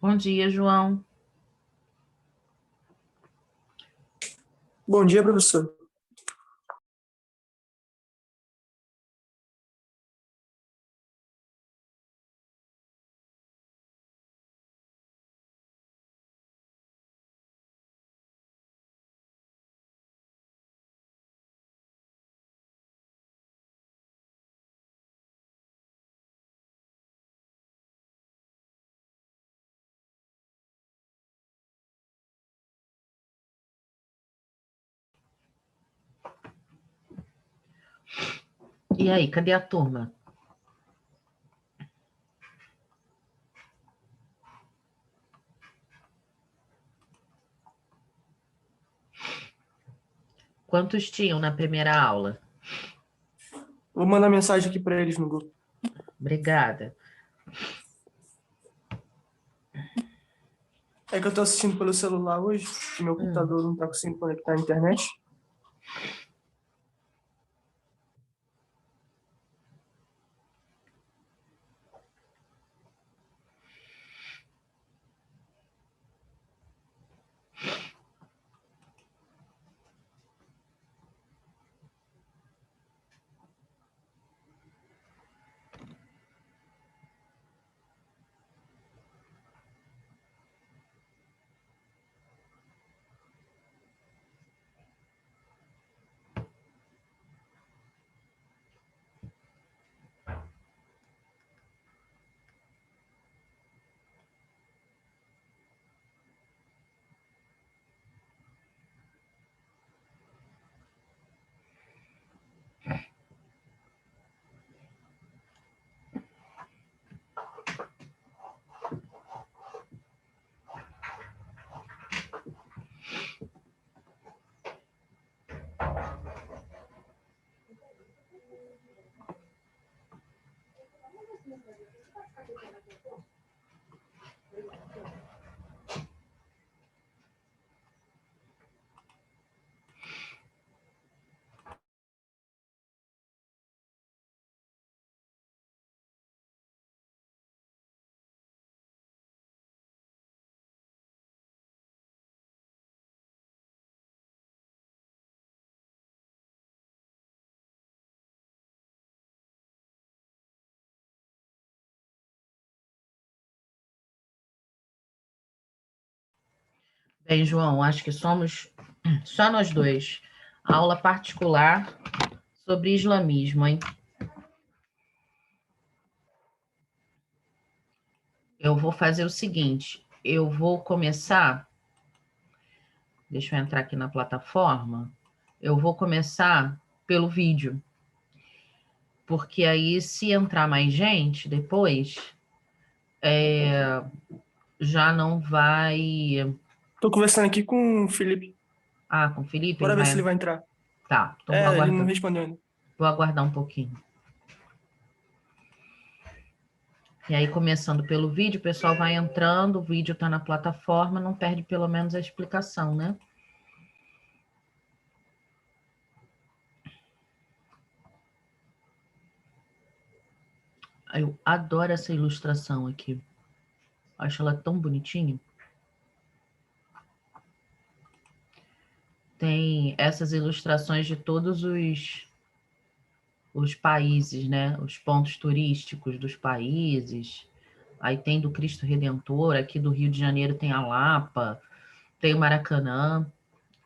Bom dia, João. Bom dia, professor. E aí, cadê a turma? Quantos tinham na primeira aula? Vou mandar mensagem aqui para eles no grupo. Obrigada. É que eu estou assistindo pelo celular hoje, que meu computador não está conseguindo conectar à internet. Bem, João, acho que somos só nós dois. Aula particular sobre islamismo, hein? Eu vou fazer o seguinte, eu vou começar, deixa eu entrar aqui na plataforma, eu vou começar pelo vídeo, porque aí se entrar mais gente depois, já não vai... Estou conversando aqui com o Felipe. Ah, com o Felipe, ele Bora ver se ele vai... vai entrar. Tá, então vou Ele não aguardar. respondeu ainda. Vou aguardar um pouquinho. E aí, começando pelo vídeo, o pessoal vai entrando, o vídeo está na plataforma, não perde pelo menos a explicação, né? Eu adoro essa ilustração aqui. Acho ela tão bonitinha. Tem essas ilustrações de todos os países, né? Os pontos turísticos dos países. Aí tem do Cristo Redentor, aqui do Rio de Janeiro tem a Lapa, tem o Maracanã.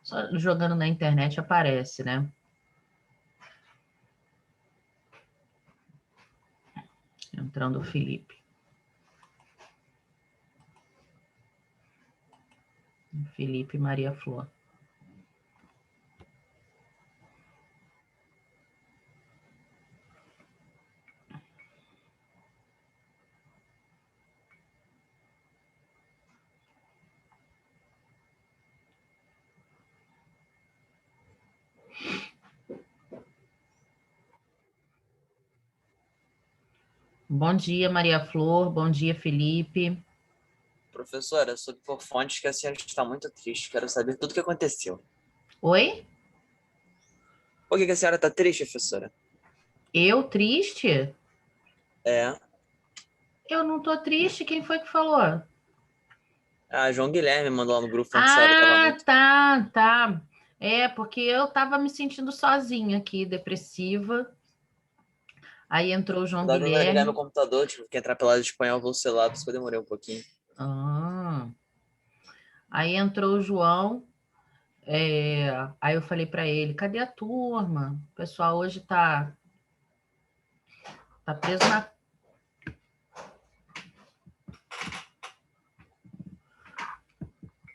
Só jogando na internet aparece, né? Entrando o Felipe. Felipe e Maria Flor. Bom dia, Maria Flor. Bom dia, Felipe. Professora, soube por fontes que a senhora está muito triste. Quero saber tudo o que aconteceu. Oi? Por que a senhora está triste, professora? Eu triste? É, Eu não tô triste. Quem foi que falou? Ah, João Guilherme mandou lá no grupo falando que essa área tava muito. Tá. É, porque eu tava me sentindo sozinha aqui, depressiva. Aí entrou o João Dá pra ligar meu Guilherme. computador, tive que entrar pela área de espanhol pelo celular, por isso que eu demorei um pouquinho. Ah. Aí entrou o João. Aí eu falei para ele, cadê a turma? O pessoal hoje tá preso na...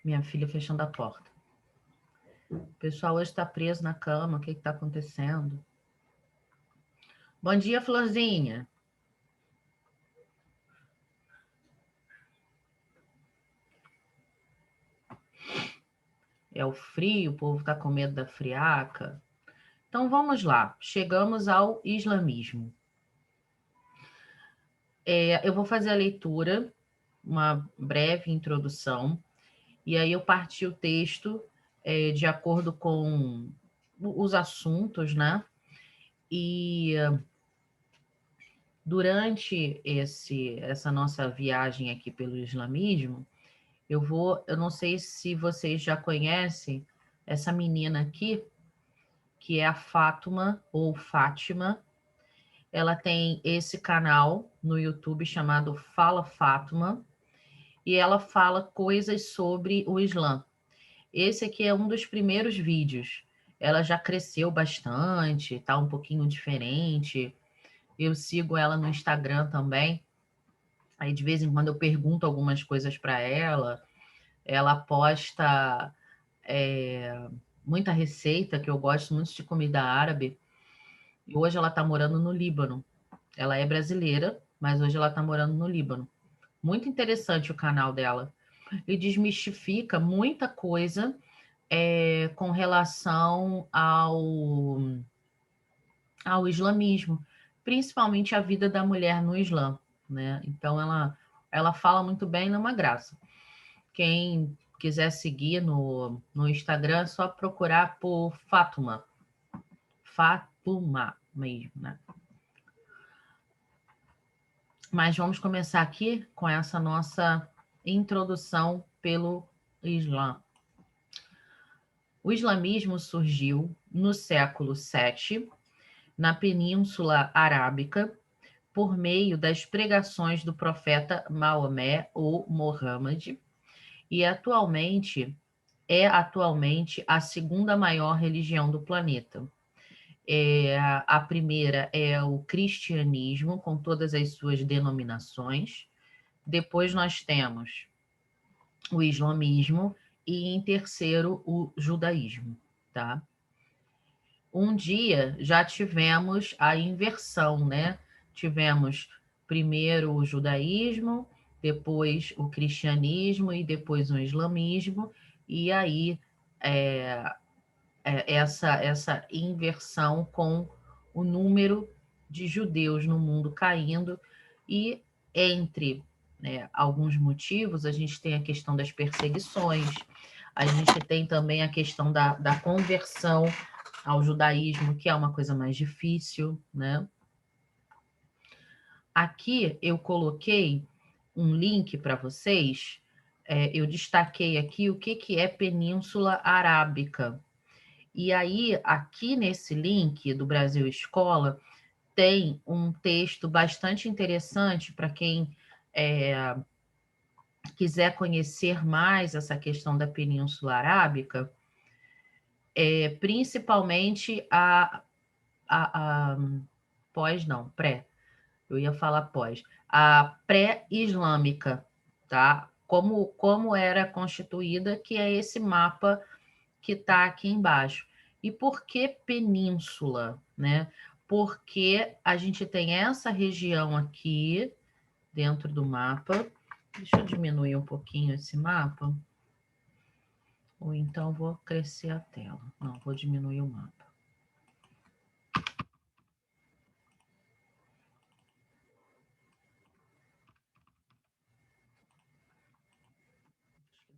Minha filha fechando a porta. O pessoal hoje está preso na cama, o que está acontecendo? Bom dia, Florzinha. É o frio, o povo está com medo da friaca. Então vamos lá, chegamos ao islamismo. Eu vou fazer a leitura, uma breve introdução, e aí eu parti o texto de acordo com os assuntos, né? E durante essa nossa viagem aqui pelo islamismo, eu não sei se vocês já conhecem essa menina aqui, que é a Fátima ou Fátima. Ela tem esse canal no YouTube chamado Fala Fátima, e ela fala coisas sobre o Islã. Esse aqui é um dos primeiros vídeos. Ela já cresceu bastante, tá um pouquinho diferente. Eu sigo ela no Instagram também. Aí de vez em quando eu pergunto algumas coisas para ela. Ela posta muita receita, que eu gosto muito de comida árabe. E hoje ela está morando no Líbano. Ela é brasileira, mas hoje ela está morando no Líbano. Muito interessante o canal dela. E desmistifica muita coisa com relação ao islamismo, principalmente a vida da mulher no Islã, né? Então ela fala muito bem, não é uma graça. Quem quiser seguir no Instagram, é só procurar por Fátima. Fátima mesmo, né? Mas vamos começar aqui com essa nossa introdução pelo Islã. O islamismo surgiu no século VII, na Península Arábica, por meio das pregações do profeta Maomé ou Mohammed, e atualmente a segunda maior religião do planeta. A primeira é o cristianismo, com todas as suas denominações. Depois nós temos o islamismo e, em terceiro, o judaísmo, tá? Um dia já tivemos a inversão, né? Tivemos primeiro o judaísmo, depois o cristianismo e depois o islamismo, e aí essa inversão com o número de judeus no mundo caindo, e entre alguns motivos, a gente tem a questão das perseguições, a gente tem também a questão da conversão ao judaísmo, que é uma coisa mais difícil, né? Aqui eu coloquei um link para vocês, eu destaquei aqui o que é Península Arábica. E aí, aqui nesse link do Brasil Escola, tem um texto bastante interessante para quem quiser conhecer mais essa questão da Península Arábica, principalmente pré, eu ia falar pós, a pré-islâmica, tá? Como era constituída, que é esse mapa que está aqui embaixo. E por que península, né? Porque a gente tem essa região aqui dentro do mapa. Deixa eu diminuir um pouquinho esse mapa. Ou então vou crescer a tela. Não, vou diminuir o mapa.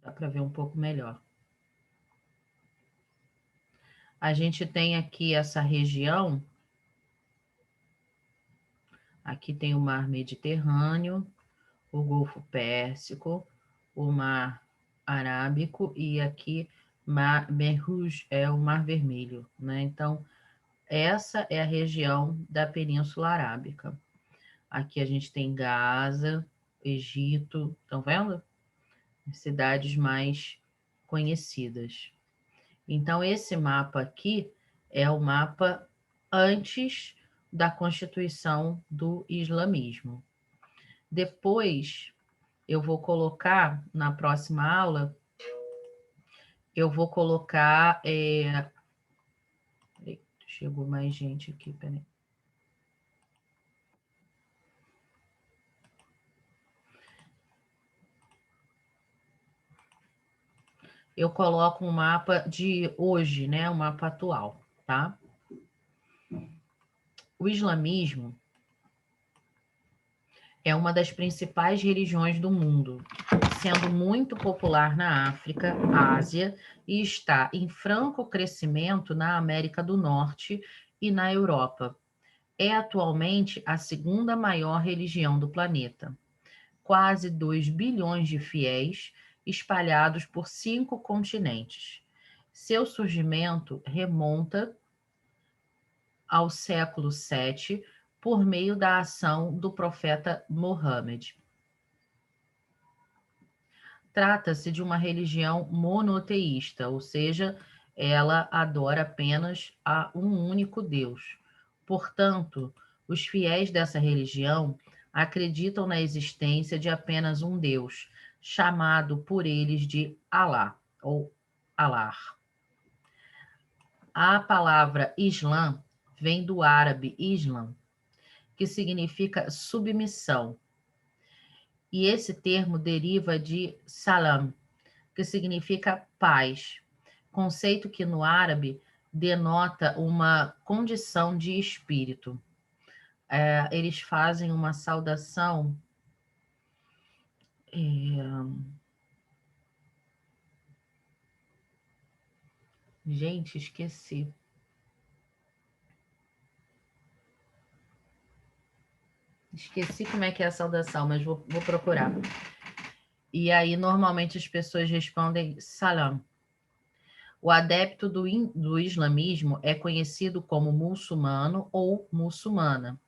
Dá para ver um pouco melhor. A gente tem aqui essa região. Aqui tem o Mar Mediterrâneo, o Golfo Pérsico, o Mar Arábico, e aqui Mer Rouge é o Mar Vermelho, né? Então, essa é a região da Península Arábica. Aqui a gente tem Gaza, Egito, estão vendo? Cidades mais conhecidas. Então, esse mapa aqui é o mapa antes da constituição do islamismo. Depois, eu vou colocar, na próxima aula, eu vou colocar... Chegou mais gente aqui, peraí. Eu coloco um mapa de hoje, né? Um mapa atual, tá? O islamismo é uma das principais religiões do mundo, sendo muito popular na África, Ásia e está em franco crescimento na América do Norte e na Europa. É atualmente a segunda maior religião do planeta. Quase 2 bilhões de fiéis espalhados por 5 continentes. Seu surgimento remonta ao século VII por meio da ação do profeta Mohammed. Trata-se de uma religião monoteísta, ou seja, ela adora apenas a um único Deus. Portanto, os fiéis dessa religião acreditam na existência de apenas um Deus, chamado por eles de Alá, ou Allah. A palavra Islã vem do árabe Islam, que significa submissão. E esse termo deriva de salam, que significa paz, conceito que no árabe denota uma condição de espírito. Eles fazem uma saudação. Gente, esqueci. Esqueci como é que é a saudação, mas vou procurar. E aí, normalmente, as pessoas respondem salam. O adepto do islamismo é conhecido como muçulmano ou muçulmana,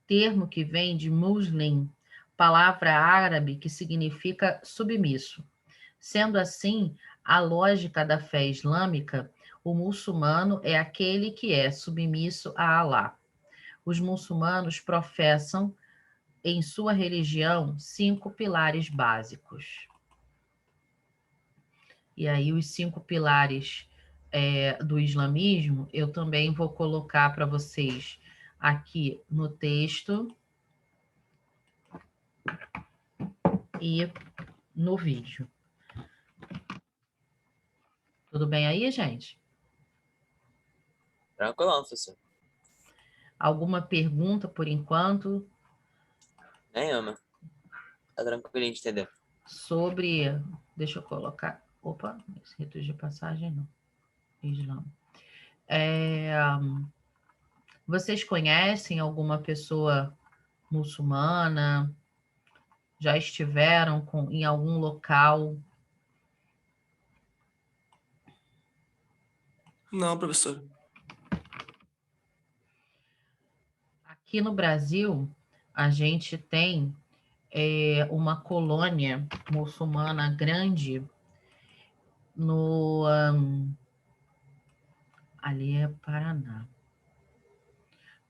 termo que vem de muslim, palavra árabe que significa submisso. Sendo assim, a lógica da fé islâmica, o muçulmano é aquele que é submisso a Alá. Os muçulmanos professam em sua religião 5 pilares básicos. E aí, os 5 pilares do islamismo, eu também vou colocar para vocês aqui no texto e no vídeo. Tudo bem aí, gente? Tranquilão, professor. Alguma pergunta por enquanto? Nenhuma. Tá tranquilinho de entender. Sobre... Deixa eu colocar... Opa, esse rito de passagem não. Islã. Vocês conhecem alguma pessoa muçulmana? Já estiveram em algum local? Não, professor. Aqui no Brasil, a gente tem uma colônia muçulmana grande no... ali é Paraná.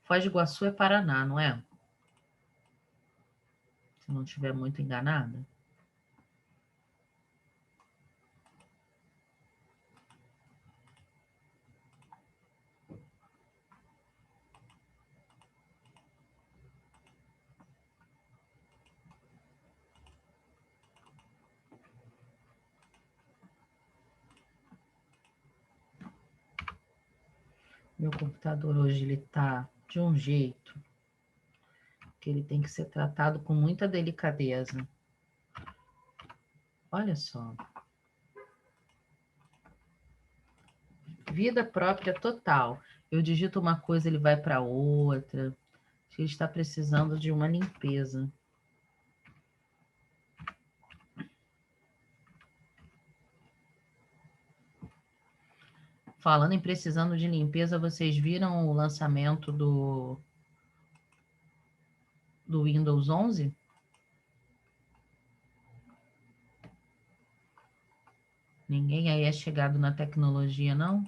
Foz do Iguaçu é Paraná, não é? Se não estiver muito enganada. Meu computador hoje ele tá de um jeito que ele tem que ser tratado com muita delicadeza. Olha só. Vida própria total. Eu digito uma coisa, ele vai para outra. Acho que ele está precisando de uma limpeza. Falando em precisando de limpeza, vocês viram o lançamento do Windows 11? Ninguém aí é chegado na tecnologia, não?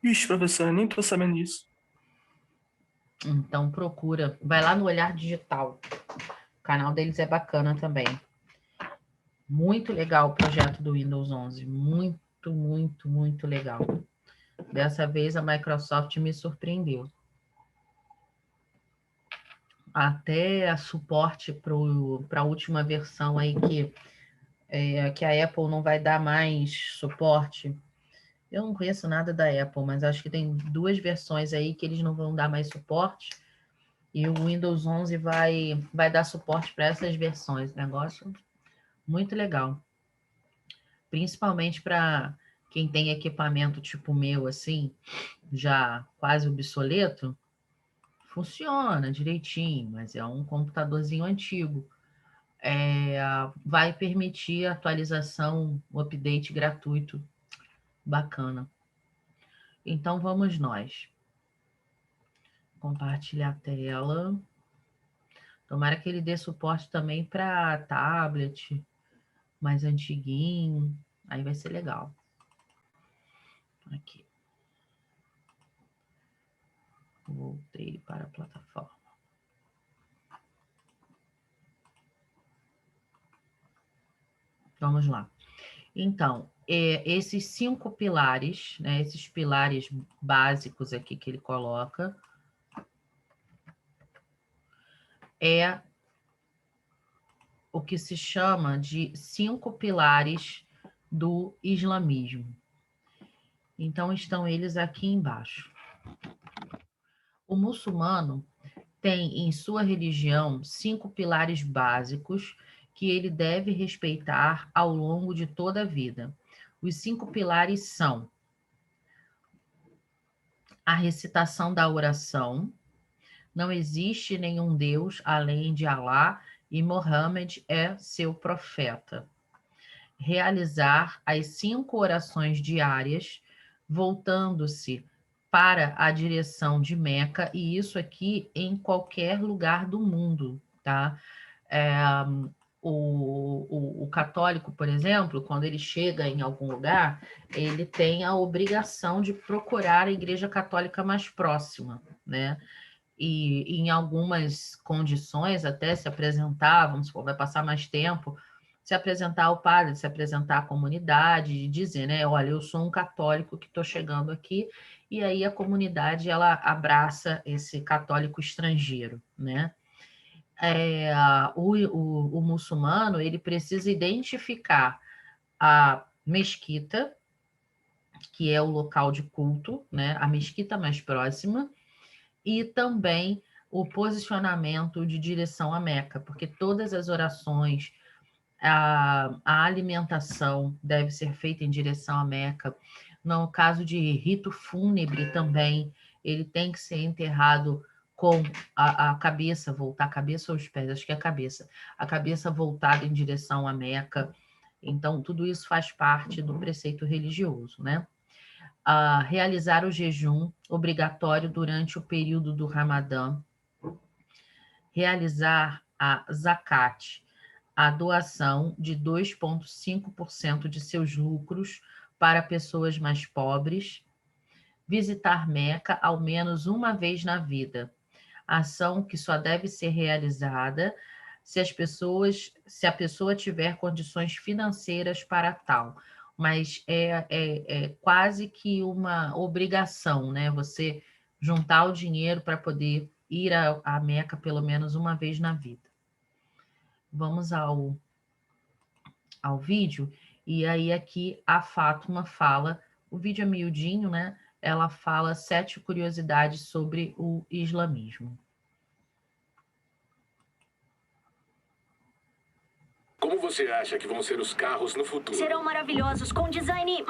Ixi, professora, nem tô sabendo disso. Então procura. Vai lá no Olhar Digital. O canal deles é bacana também. Muito legal o projeto do Windows 11. Muito, muito, muito legal. Dessa vez a Microsoft me surpreendeu. Até a suporte para a última versão aí que a Apple não vai dar mais suporte. Eu não conheço nada da Apple, mas acho que tem 2 versões aí que eles não vão dar mais suporte. E o Windows 11 vai dar suporte para essas versões. Negócio muito legal. Principalmente para quem tem equipamento tipo meu, assim, já quase obsoleto, funciona direitinho, mas é um computadorzinho antigo. Vai permitir atualização, um update gratuito. Bacana. Então, vamos nós. Compartilhar a tela. Tomara que ele dê suporte também para tablet mais antiguinho. Aí vai ser legal. Aqui. Voltei para a plataforma. Vamos lá. Então, esses 5 pilares, né, esses pilares básicos aqui que ele coloca, é o que se chama de 5 pilares do islamismo. Então, estão eles aqui embaixo. O muçulmano tem em sua religião 5 pilares básicos que ele deve respeitar ao longo de toda a vida. Os 5 pilares são a recitação da oração, não existe nenhum Deus além de Alá e Mohammed é seu profeta. Realizar as 5 orações diárias, voltando-se para a direção de Meca, e isso aqui em qualquer lugar do mundo, tá? O católico, por exemplo, quando ele chega em algum lugar, ele tem a obrigação de procurar a igreja católica mais próxima, né? E em algumas condições, até se apresentar, vamos supor, vai passar mais tempo, se apresentar ao padre, se apresentar à comunidade, e dizer, né, olha, eu sou um católico que estou chegando aqui, e aí a comunidade, ela abraça esse católico estrangeiro, né? O muçulmano, ele precisa identificar a mesquita, que é o local de culto, né, a mesquita mais próxima, e também o posicionamento de direção à Meca, porque todas as orações, a alimentação deve ser feita em direção à Meca. No caso de rito fúnebre também, ele tem que ser enterrado com a cabeça, voltar a cabeça ou os pés, acho que é a cabeça voltada em direção à Meca. Então, tudo isso faz parte do preceito religioso, né? Realizar o jejum obrigatório durante o período do Ramadã, realizar a zakat, a doação de 2,5% de seus lucros para pessoas mais pobres, visitar Meca ao menos uma vez na vida, ação que só deve ser realizada se a pessoa tiver condições financeiras para tal, mas é quase que uma obrigação, né? Você juntar o dinheiro para poder ir à Meca pelo menos uma vez na vida. Vamos ao vídeo, e aí aqui a Fátima fala, o vídeo é miudinho, né? Ela fala 7 curiosidades sobre o islamismo. Como você acha que vão ser os carros no futuro? Serão maravilhosos, com design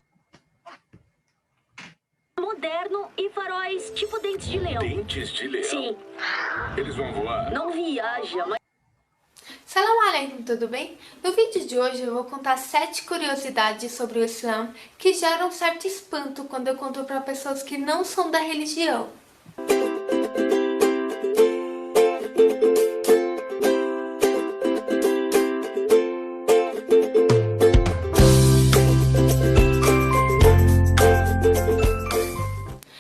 moderno e faróis tipo dentes de leão. Dentes de leão? Sim. Eles vão voar? Não viaja, mas Salam alaikum, tudo bem? No vídeo de hoje eu vou contar 7 curiosidades sobre o Islã que geram certo espanto quando eu conto para pessoas que não são da religião.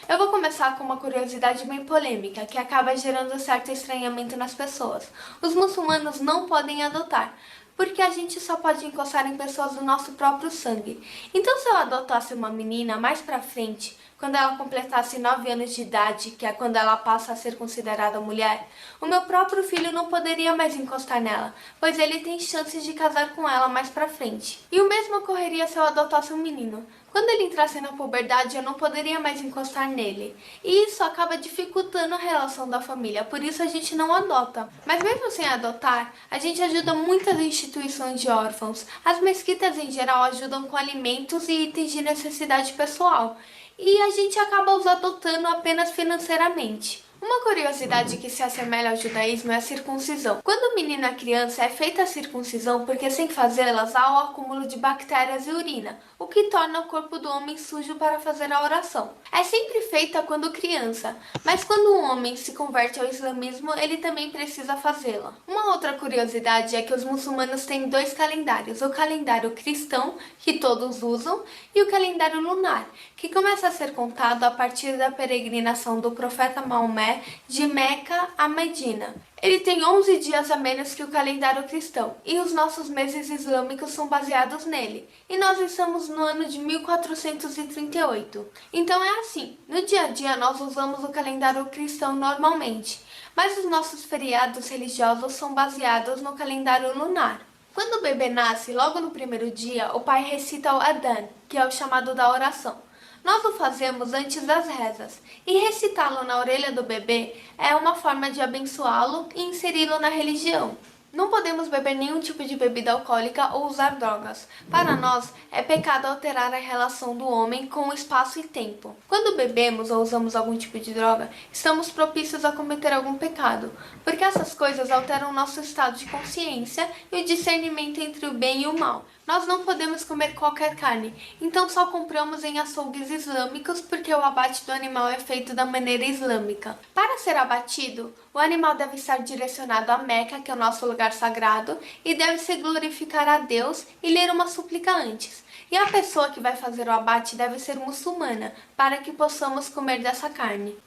Eu vou começar com uma curiosidade bem polêmica, que acaba gerando certo estranhamento nas pessoas. Os muçulmanos não podem adotar, porque a gente só pode encostar em pessoas do nosso próprio sangue. Então, se eu adotasse uma menina mais pra frente, quando ela completasse 9 anos de idade, que é quando ela passa a ser considerada mulher, o meu próprio filho não poderia mais encostar nela, pois ele tem chances de casar com ela mais pra frente. E o mesmo ocorreria se eu adotasse um menino. Quando ele entrasse na puberdade, eu não poderia mais encostar nele. E isso acaba dificultando a relação da família, por isso a gente não adota. Mas mesmo sem adotar, a gente ajuda muitas instituições de órfãos. As mesquitas em geral ajudam com alimentos e itens de necessidade pessoal. E a gente acaba os adotando apenas financeiramente. Uma curiosidade que se assemelha ao judaísmo é a circuncisão. Quando o menino é criança, é feita a circuncisão porque sem fazê-las há o acúmulo de bactérias e urina, o que torna o corpo do homem sujo para fazer a oração. É sempre feita quando criança, mas quando um homem se converte ao islamismo, ele também precisa fazê-la. Uma outra curiosidade é que os muçulmanos têm 2 calendários, o calendário cristão, que todos usam, e o calendário lunar, que começa a ser contado a partir da peregrinação do profeta Maomé de Meca a Medina. Ele tem 11 dias a menos que o calendário cristão, e os nossos meses islâmicos são baseados nele, e nós estamos no ano de 1438. Então é assim, no dia a dia nós usamos o calendário cristão normalmente, mas os nossos feriados religiosos são baseados no calendário lunar. Quando o bebê nasce, logo no primeiro dia, o pai recita o Adhan, que é o chamado da oração. Nós o fazemos antes das rezas, e recitá-lo na orelha do bebê é uma forma de abençoá-lo e inseri-lo na religião. Não podemos beber nenhum tipo de bebida alcoólica ou usar drogas. Para nós, é pecado alterar a relação do homem com o espaço e tempo. Quando bebemos ou usamos algum tipo de droga, estamos propícios a cometer algum pecado, porque essas coisas alteram nosso estado de consciência e o discernimento entre o bem e o mal. Nós não podemos comer qualquer carne, então só compramos em açougues islâmicos porque o abate do animal é feito da maneira islâmica. Para ser abatido, o animal deve estar direcionado a Meca, que é o nosso lugar sagrado, e deve-se glorificar a Deus e ler uma súplica antes. E a pessoa que vai fazer o abate deve ser muçulmana, para que possamos comer dessa carne.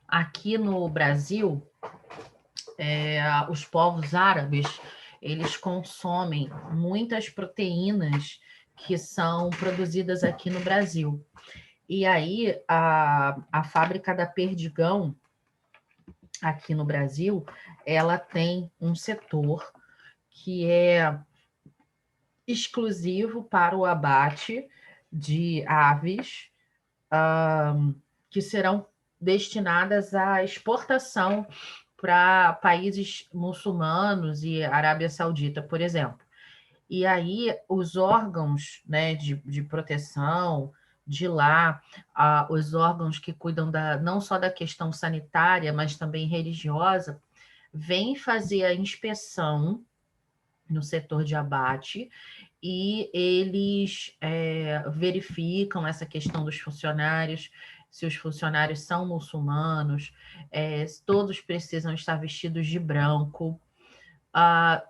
Aqui no Brasil, os povos árabes, eles consomem muitas proteínas que são produzidas aqui no Brasil. E aí, a fábrica da Perdigão, aqui no Brasil, ela tem um setor que é exclusivo para o abate de aves que serão destinadas à exportação para países muçulmanos e Arábia Saudita, por exemplo. E aí os órgãos, né, de proteção de lá, os órgãos que cuidam não só da questão sanitária, mas também religiosa, vêm fazer a inspeção no setor de abate e eles verificam essa questão dos funcionários, se os funcionários são muçulmanos, todos precisam estar vestidos de branco,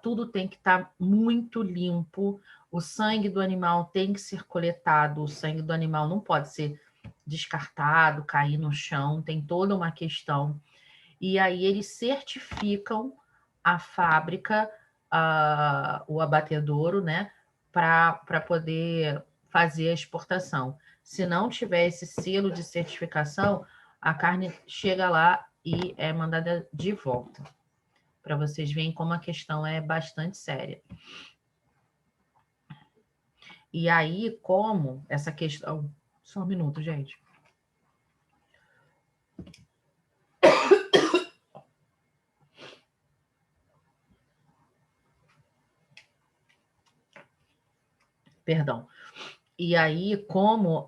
tudo tem que estar muito limpo, o sangue do animal tem que ser coletado, o sangue do animal não pode ser descartado, cair no chão, tem toda uma questão. E aí eles certificam a fábrica, o abatedouro, né, para poder fazer a exportação. Se não tiver esse selo de certificação, a carne chega lá e é mandada de volta. Para vocês verem como a questão é bastante séria. E aí, como essa questão... Só um minuto, gente. Perdão. E aí, como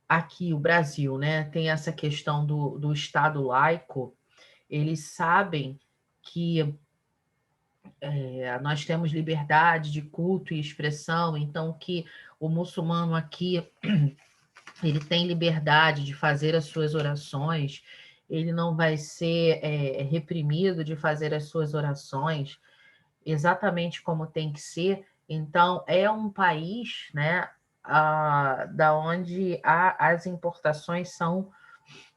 aqui o Brasil, né, tem essa questão do Estado laico, eles sabem que nós temos liberdade de culto e expressão, então que o muçulmano aqui ele tem liberdade de fazer as suas orações, ele não vai ser reprimido de fazer as suas orações exatamente como tem que ser. Então, é um país, né, da onde as importações são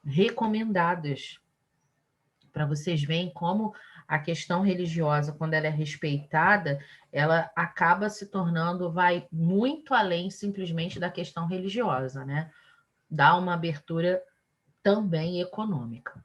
recomendadas, para vocês verem como a questão religiosa, quando ela é respeitada, ela acaba se tornando, vai muito além simplesmente da questão religiosa, né? Dá uma abertura também econômica.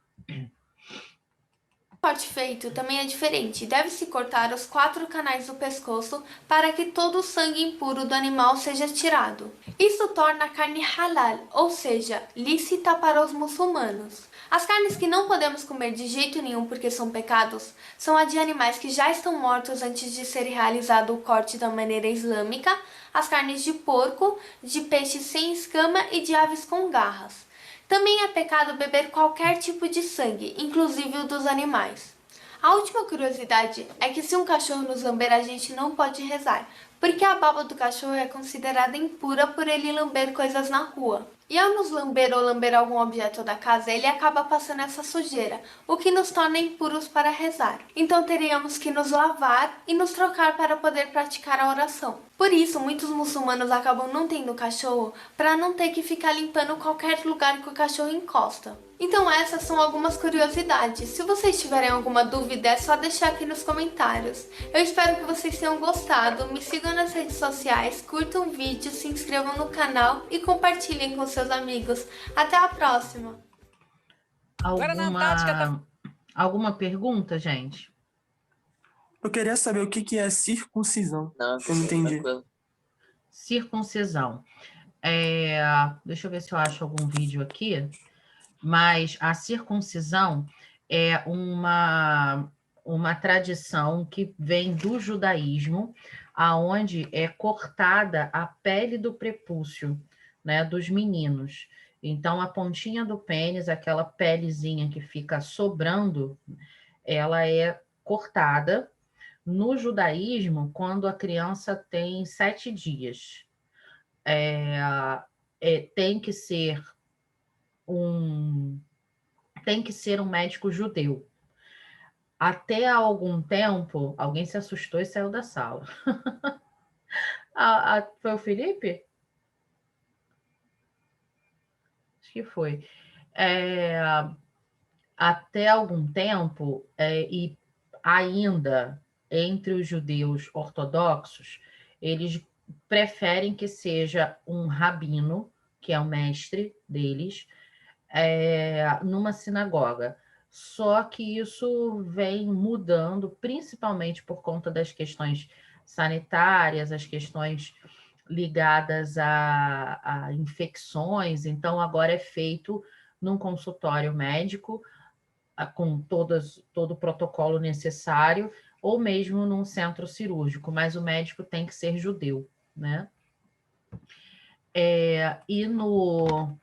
O corte feito também é diferente. Deve-se cortar os 4 canais do pescoço para que todo o sangue impuro do animal seja tirado. Isso torna a carne halal, ou seja, lícita para os muçulmanos. As carnes que não podemos comer de jeito nenhum porque são pecados são a de animais que já estão mortos antes de ser realizado o corte da maneira islâmica, as carnes de porco, de peixe sem escama e de aves com garras. Também é pecado beber qualquer tipo de sangue, inclusive o dos animais. A última curiosidade é que se um cachorro nos lamber, a gente não pode rezar, porque a baba do cachorro é considerada impura por ele lamber coisas na rua. E ao nos lamber ou lamber algum objeto da casa, ele acaba passando essa sujeira, o que nos torna impuros para rezar. Então teríamos que nos lavar e nos trocar para poder praticar a oração. Por isso, muitos muçulmanos acabam não tendo cachorro para não ter que ficar limpando qualquer lugar que o cachorro encosta. Então essas são algumas curiosidades. Se vocês tiverem alguma dúvida, é só deixar aqui nos comentários. Eu espero que vocês tenham gostado. Me sigam nas redes sociais, curtam o vídeo, se inscrevam no canal e compartilhem com seus amigos. Até a próxima! Alguma pergunta, gente? Eu queria saber o que é circuncisão. Não, Eu não entendi. tranquilo. Circuncisão. Deixa eu ver se eu acho algum vídeo aqui. Mas a circuncisão é uma tradição que vem do judaísmo, aonde é cortada a pele do prepúcio, né, dos meninos. Então, a pontinha do pênis, aquela pelezinha que fica sobrando, ela é cortada no judaísmo quando a criança tem 7 dias. Tem que ser um médico judeu. Até há algum tempo, alguém se assustou e saiu da sala. Foi o Felipe? Acho que foi. Até algum tempo, e ainda entre os judeus ortodoxos, eles preferem que seja um rabino, que é o mestre deles, numa sinagoga. Só que isso vem mudando, principalmente por conta das questões sanitárias, as questões ligadas a infecções. Então, agora é feito num consultório médico, com todo o protocolo necessário, ou mesmo num centro cirúrgico, mas o médico tem que ser judeu, né? E no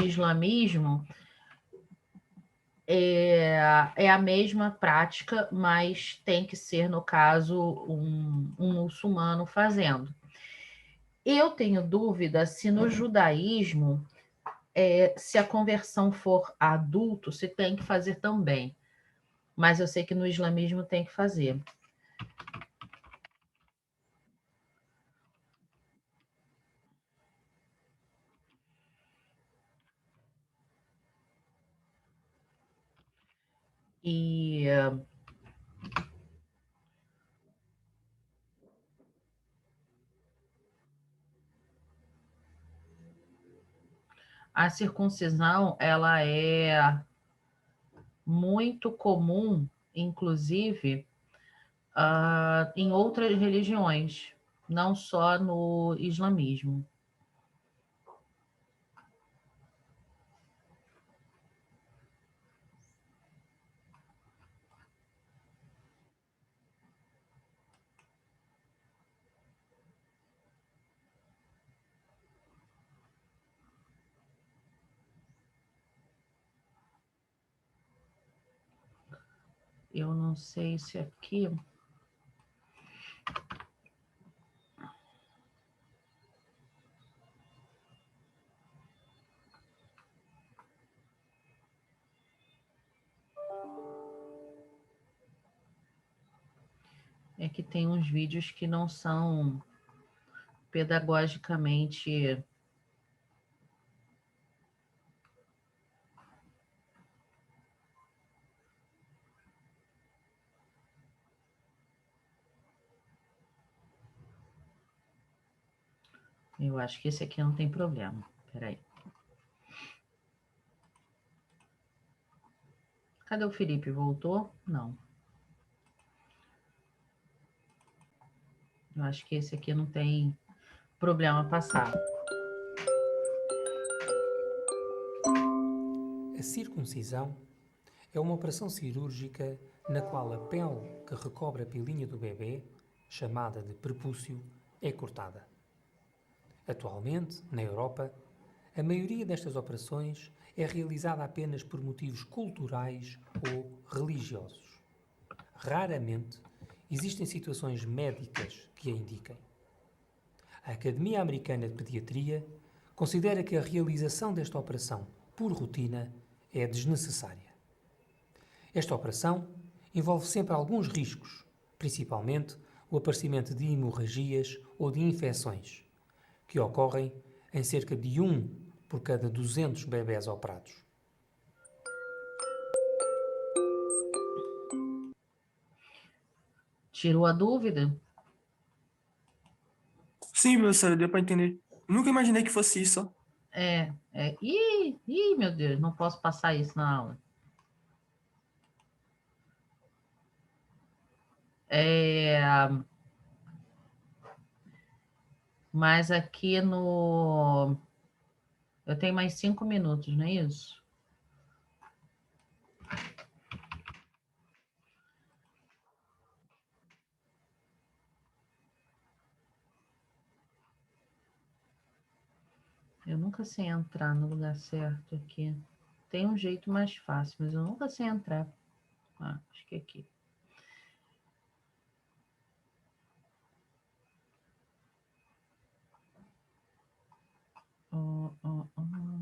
islamismo, é a mesma prática, mas tem que ser, no caso, um muçulmano fazendo. Eu tenho dúvida se no judaísmo, se a conversão for adulto, se tem que fazer também. Mas eu sei que no islamismo tem que fazer. E a circuncisão, ela é muito comum, inclusive, em outras religiões, não só no islamismo. Eu não sei se aqui... É que tem uns vídeos que não são pedagogicamente... Eu acho que esse aqui não tem problema. Espera aí. Cadê o Felipe? Voltou? Não. Eu acho que esse aqui não tem problema passar. A circuncisão é uma operação cirúrgica na qual a pele que recobre a pilinha do bebê, chamada de prepúcio, é cortada. Atualmente, na Europa, a maioria destas operações é realizada apenas por motivos culturais ou religiosos. Raramente existem situações médicas que a indiquem. A Academia Americana de Pediatria considera que a realização desta operação por rotina é desnecessária. Esta operação envolve sempre alguns riscos, principalmente o aparecimento de hemorragias ou de infecções, que ocorrem em cerca de 1 por cada 200 bebés operados. Tirou a dúvida? Sim, professora, deu para entender. Nunca imaginei que fosse isso, ó. Ih, meu Deus, não posso passar isso na aula. Mas aqui no... Eu tenho mais 5 minutos, não é isso? Eu nunca sei entrar no lugar certo aqui. Tem um jeito mais fácil, mas eu nunca sei entrar. Ah, acho que é aqui.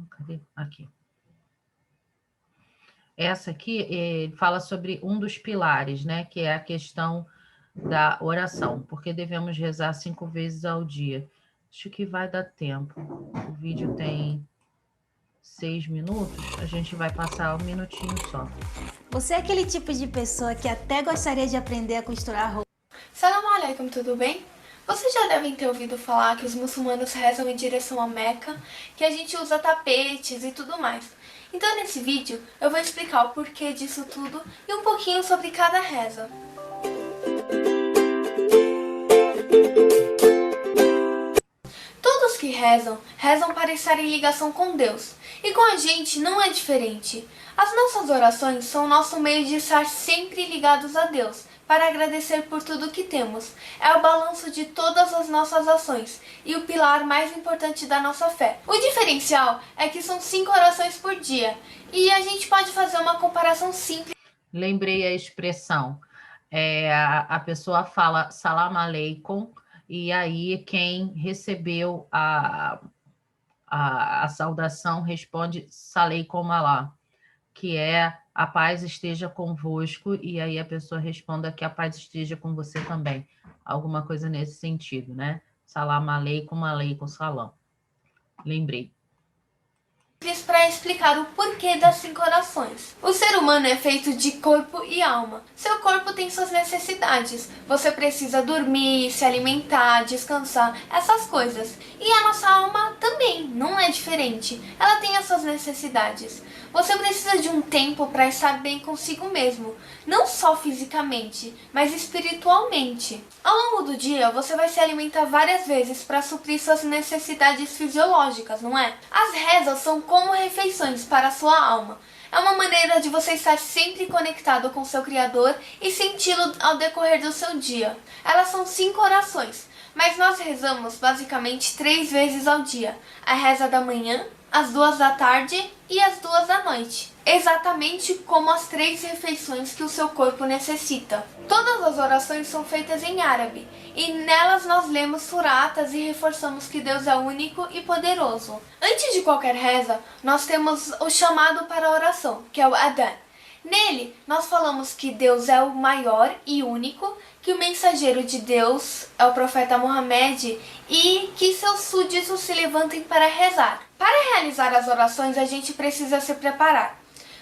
Cadê? Aqui. Essa aqui fala sobre um dos pilares, né? Que é a questão da oração. Porque devemos rezar 5 vezes ao dia. Acho que vai dar tempo. O vídeo tem 6 minutos. A gente vai passar 1 minutinho só. Você é aquele tipo de pessoa que até gostaria de aprender a costurar roupa. Salam alaikum, tudo bem? Vocês já devem ter ouvido falar que os muçulmanos rezam em direção a Meca, que a gente usa tapetes e tudo mais. Então nesse vídeo eu vou explicar o porquê disso tudo e um pouquinho sobre cada reza. Todos que rezam, rezam para estar em ligação com Deus. E com a gente não é diferente. As nossas orações são o nosso meio de estar sempre ligados a Deus, para agradecer por tudo que temos. É o balanço de todas as nossas ações e o pilar mais importante da nossa fé. O diferencial é que são 5 orações por dia e a gente pode fazer uma comparação simples. Lembrei a expressão. A pessoa fala salam aleikum e aí quem recebeu a saudação responde saleikum alá, que é a paz esteja convosco, e aí a pessoa responda que a paz esteja com você também. Alguma coisa nesse sentido, né? Salam aleikum, aleikum salam. Lembrei. Para explicar o porquê das 5 orações. O ser humano é feito de corpo e alma. Seu corpo tem suas necessidades. Você precisa dormir, se alimentar, descansar, essas coisas. E a nossa alma também, não é diferente. Ela tem as suas necessidades. Você precisa de um tempo para estar bem consigo mesmo, não só fisicamente, mas espiritualmente. Ao longo do dia, você vai se alimentar várias vezes para suprir suas necessidades fisiológicas, não é? As rezas são como refeições para a sua alma. É uma maneira de você estar sempre conectado com seu Criador e senti-lo ao decorrer do seu dia. Elas são 5 orações, mas nós rezamos basicamente 3 vezes ao dia. A reza da manhã, às 2 da tarde e às 2 da noite, exatamente como as 3 refeições que o seu corpo necessita. Todas as orações são feitas em árabe, e nelas nós lemos suratas e reforçamos que Deus é único e poderoso. Antes de qualquer reza, nós temos o chamado para a oração, que é o adhan. Nele, nós falamos que Deus é o maior e único, que o mensageiro de Deus é o profeta Muhammad e que seus súditos se levantem para rezar. Para realizar as orações, a gente precisa se preparar.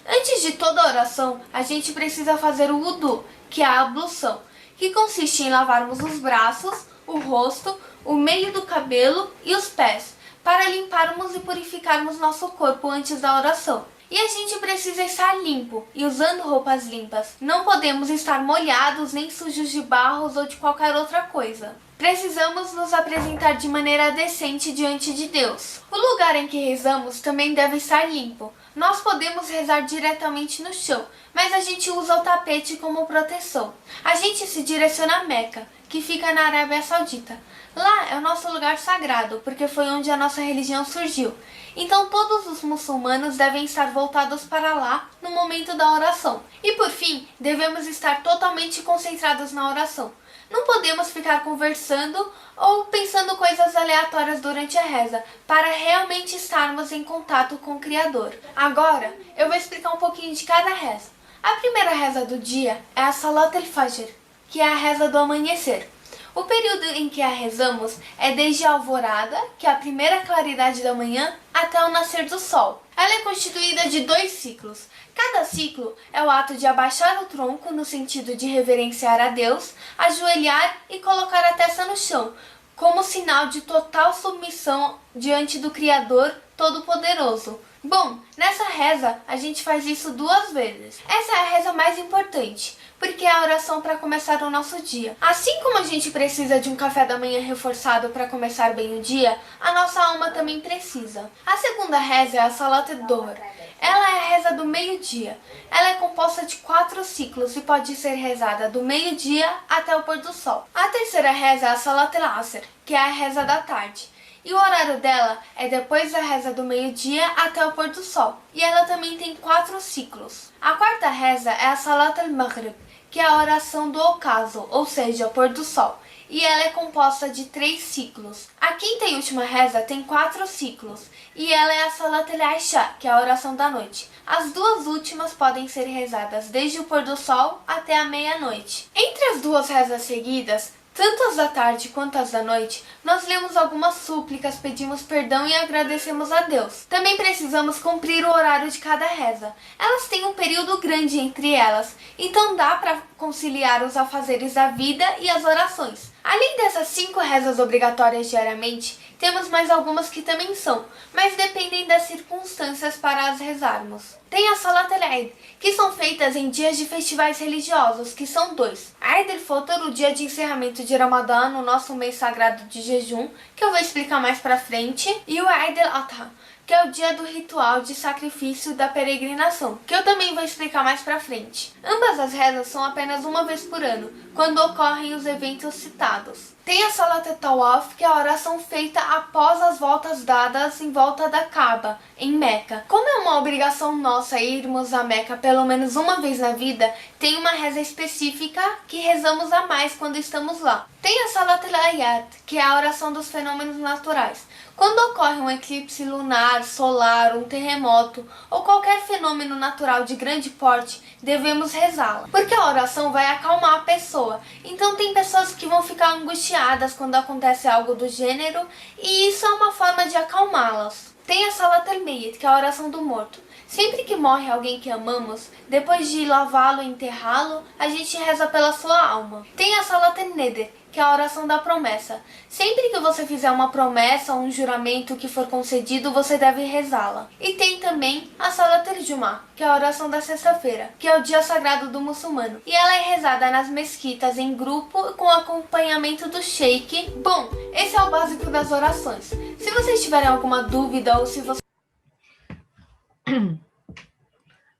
Antes de toda oração, a gente precisa fazer o wudu, que é a ablução, que consiste em lavarmos os braços, o rosto, o meio do cabelo e os pés, para limparmos e purificarmos nosso corpo antes da oração. E a gente precisa estar limpo e usando roupas limpas. Não podemos estar molhados nem sujos de barros ou de qualquer outra coisa. Precisamos nos apresentar de maneira decente diante de Deus. O lugar em que rezamos também deve estar limpo. Nós podemos rezar diretamente no chão, mas a gente usa o tapete como proteção. A gente se direciona a Meca, que fica na Arábia Saudita. Lá é o nosso lugar sagrado, porque foi onde a nossa religião surgiu. Então todos os muçulmanos devem estar voltados para lá no momento da oração. E por fim, devemos estar totalmente concentrados na oração. Não podemos ficar conversando ou pensando coisas aleatórias durante a reza, para realmente estarmos em contato com o Criador. Agora, eu vou explicar um pouquinho de cada reza. A primeira reza do dia é a Salat al-Fajr, que é a reza do amanhecer. O período em que a rezamos é desde a alvorada, que é a primeira claridade da manhã, até o nascer do sol. Ela é constituída de 2 ciclos. Cada ciclo é o ato de abaixar o tronco no sentido de reverenciar a Deus, ajoelhar e colocar a testa no chão, como sinal de total submissão diante do Criador Todo-Poderoso. Bom, nessa reza a gente faz isso 2 vezes. Essa é a reza mais importante, porque é a oração para começar o nosso dia. Assim como a gente precisa de um café da manhã reforçado para começar bem o dia, a nossa alma também precisa. A segunda reza é a Salat ad-Dohr. Ela é a reza do meio-dia. Ela é composta de 4 ciclos e pode ser rezada do meio-dia até o pôr do sol. A terceira reza é a Salat al-Asr, que é a reza da tarde. E o horário dela é depois da reza do meio-dia até o pôr do sol. E ela também tem 4 ciclos. A quarta reza é a Salat al-Maghrib, que é a oração do ocaso, ou seja, o pôr do sol. E ela é composta de 3 ciclos. A quinta e última reza tem 4 ciclos. E ela é a Salat al-Isha, que é a oração da noite. As 2 últimas podem ser rezadas desde o pôr do sol até a meia-noite. Entre as 2 rezas seguidas, tanto as da tarde quanto as da noite, nós lemos algumas súplicas, pedimos perdão e agradecemos a Deus. Também precisamos cumprir o horário de cada reza. Elas têm um período grande entre elas, então dá para conciliar os afazeres da vida e as orações. Além dessas 5 rezas obrigatórias diariamente, temos mais algumas que também são, mas dependem das circunstâncias para as rezarmos. Tem a Salat al-Eid, que são feitas em dias de festivais religiosos, que são 2. Eid al-Fitr, o dia de encerramento de Ramadã, o nosso mês sagrado de jejum, que eu vou explicar mais pra frente, e o Eid al-Adha, que é o dia do ritual de sacrifício da peregrinação, que eu também vou explicar mais pra frente. Ambas as rezas são apenas uma vez por ano, quando ocorrem os eventos citados. Tem a Salat al-Tawaf, que é a oração feita após as voltas dadas em volta da Kaaba, em Meca. Como é uma obrigação nossa irmos a Meca pelo menos uma vez na vida, tem uma reza específica que rezamos a mais quando estamos lá. Tem a Salat al-Ayat, que é a oração dos fenômenos naturais. Quando ocorre um eclipse lunar, solar, um terremoto ou qualquer fenômeno natural de grande porte, devemos rezá-la, porque a oração vai acalmar a pessoa. Então tem pessoas que vão ficar angustiadas quando acontece algo do gênero, e isso é uma forma de acalmá-las. Tem a Salat al-Mayyit, que é a oração do morto. Sempre que morre alguém que amamos, depois de lavá-lo e enterrá-lo, a gente reza pela sua alma. Tem a Salat al-Neder, que é a oração da promessa. Sempre que você fizer uma promessa ou um juramento que for concedido, você deve rezá-la. E tem também a Salat al-Jum'ah, que é a oração da sexta-feira, que é o dia sagrado do muçulmano. E ela é rezada nas mesquitas em grupo com acompanhamento do sheik. Bom, esse é o básico das orações. Se vocês tiverem alguma dúvida ou se você...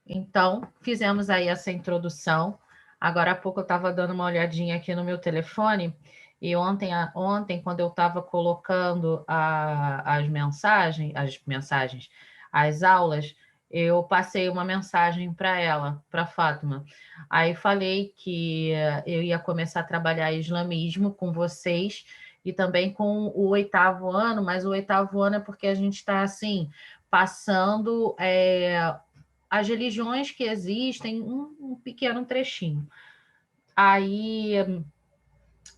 Então, fizemos aí essa introdução. Agora há pouco eu estava dando uma olhadinha aqui no meu telefone E ontem, quando eu estava colocando as aulas, eu passei uma mensagem para ela, para Fátima. Aí falei que eu ia começar a trabalhar islamismo com vocês e também com o 8º ano, mas o 8º ano é porque a gente está assim, passando as religiões que existem, um pequeno trechinho. Aí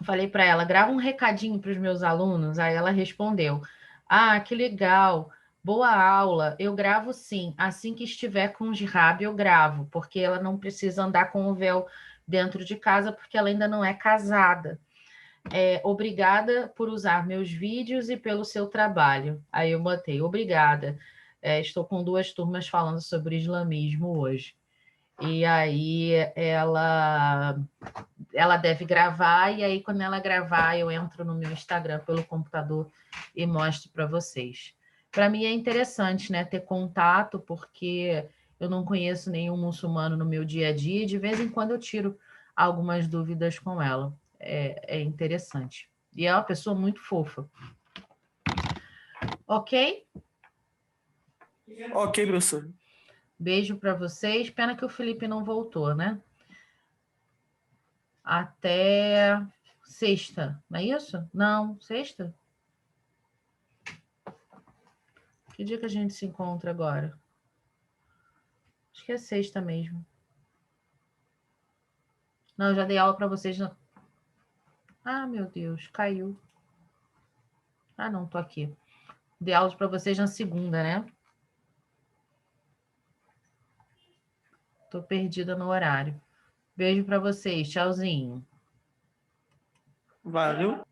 falei para ela, grava um recadinho para os meus alunos. Aí ela respondeu, ah, que legal, boa aula, eu gravo sim, assim que estiver com o jihad eu gravo, porque ela não precisa andar com o véu dentro de casa, porque ela ainda não é casada. Obrigada por usar meus vídeos e pelo seu trabalho. Aí eu botei, obrigada. Estou com 2 turmas falando sobre islamismo hoje. E aí ela deve gravar, e aí quando ela gravar, eu entro no meu Instagram pelo computador e mostro para vocês. Para mim é interessante, né, ter contato, porque eu não conheço nenhum muçulmano no meu dia a dia, e de vez em quando eu tiro algumas dúvidas com ela. É interessante. E é uma pessoa muito fofa. Ok? Ok, professor. Beijo para vocês. Pena que o Felipe não voltou, né? Até sexta, não é isso? Não, sexta? Que dia que a gente se encontra agora? Acho que é sexta mesmo. Não, eu já dei aula para vocês. Ah, meu Deus, caiu. Ah, não, tô aqui. Dei aula para vocês na segunda, né? Tô perdida no horário. Beijo para vocês. Tchauzinho. Valeu.